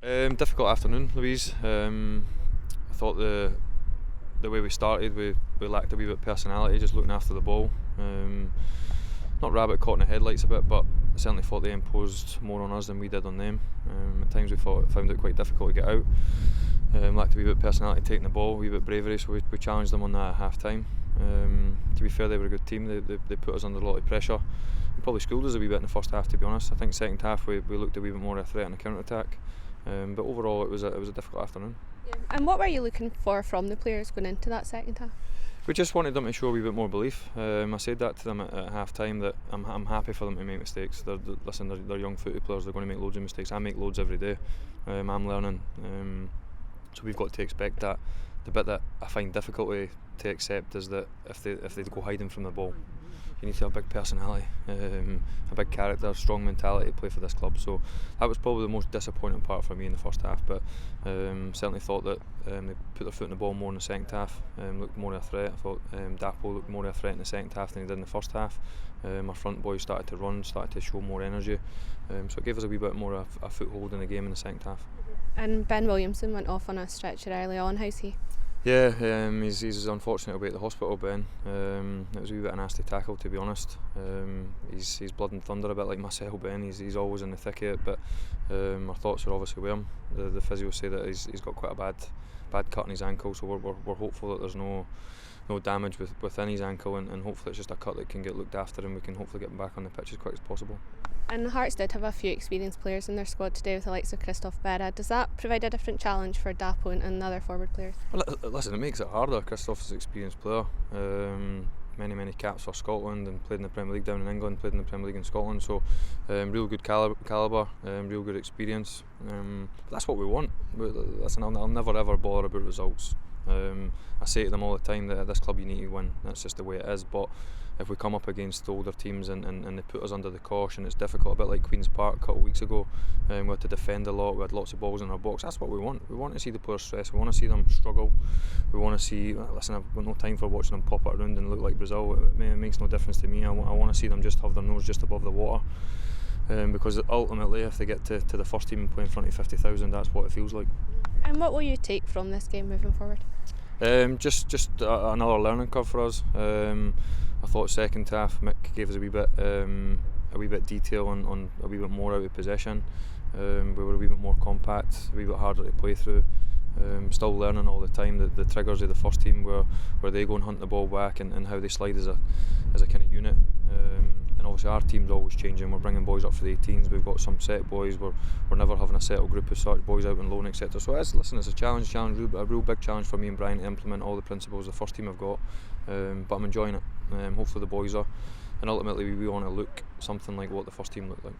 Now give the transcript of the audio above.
Difficult afternoon, Louise. I thought the way we started, we lacked a wee bit of personality, just looking after the ball. Not rabbit caught in the headlights a bit, but I certainly thought they imposed more on us than we did on them. At times we found it quite difficult to get out. Lacked a wee bit of personality taking the ball, a wee bit of bravery, so we challenged them on that at half time. To be fair, they were a good team. They put us under a lot of pressure. They probably schooled us a wee bit in the first half, to be honest. I think second half we looked a wee bit more of a threat in the counter attack. But overall it was a difficult afternoon. Yeah. And what were you looking for from the players going into that second half? We just wanted them to show a wee bit more belief. I said that to them at half time, that I'm happy for them to make mistakes. They're young footy players, they're going to make loads of mistakes. I make loads every day. I'm learning. So we've got to expect that. The bit that I find difficult to accept is that if they go hiding from the ball, you need to have a big personality, a big character, strong mentality to play for this club. So that was probably the most disappointing part for me in the first half. But certainly thought that they put their foot in the ball more in the second half, looked more of a threat. I thought Dapo looked more of a threat in the second half than he did in the first half. Our front boys started to run, started to show more energy. So it gave us a wee bit more of a foothold in the game in the second half. And Ben Williamson went off on a stretcher early on. How's he? Yeah, he's unfortunate to be at the hospital, Ben. It was a wee bit of a nasty tackle, to be honest. He's blood and thunder a bit like myself, Ben. He's always in the thick of it, but our thoughts are obviously with him. The physios say that he's got quite a bad cut in his ankle, so we're hopeful that there's no damage within his ankle, and hopefully it's just a cut that can get looked after and we can hopefully get him back on the pitch as quick as possible. And Hearts did have a few experienced players in their squad today with the likes of Christophe Berra. Does that provide a different challenge for Dapo and the other forward players? Well, listen, it makes it harder. Christophe's an experienced player. Many caps for Scotland, and played in the Premier League down in England, played in the Premier League in Scotland, so real good calibre, real good experience. But that's what we want. Listen, I'll never ever bother about results. I say to them all the time that at this club you need to win. That's just the way it is. But if we come up against older teams and they put us under the cosh and it's difficult, a bit like Queen's Park a couple of weeks ago, we had to defend a lot, we had lots of balls in our box. That's what we want. We want to see the players stress, we want to see them struggle, we want to see, listen, I've got no time for watching them pop it around and look like Brazil. It makes no difference to me. I want to see them just have their nose just above the water, because ultimately if they get to the first team and play in front of 50,000, that's what it feels like. And what will you take from this game moving forward? Just another learning curve for us. I thought second half Mick gave us a wee bit detail on a wee bit more out of possession. We were a wee bit more compact, a wee bit harder to play through. Still learning all the time the triggers of the first team, where they go and hunt the ball back and how they slide as a kind of unit. And obviously our team's always changing. We're bringing boys up for the 18s. We've got some set boys. We're never having a settled group as such. Boys out on loan, etc. So it's a challenge, a real big challenge for me and Brian to implement all the principles the first team have got. But I'm enjoying it. Hopefully the boys are, and ultimately we want to look something like what the first team looked like.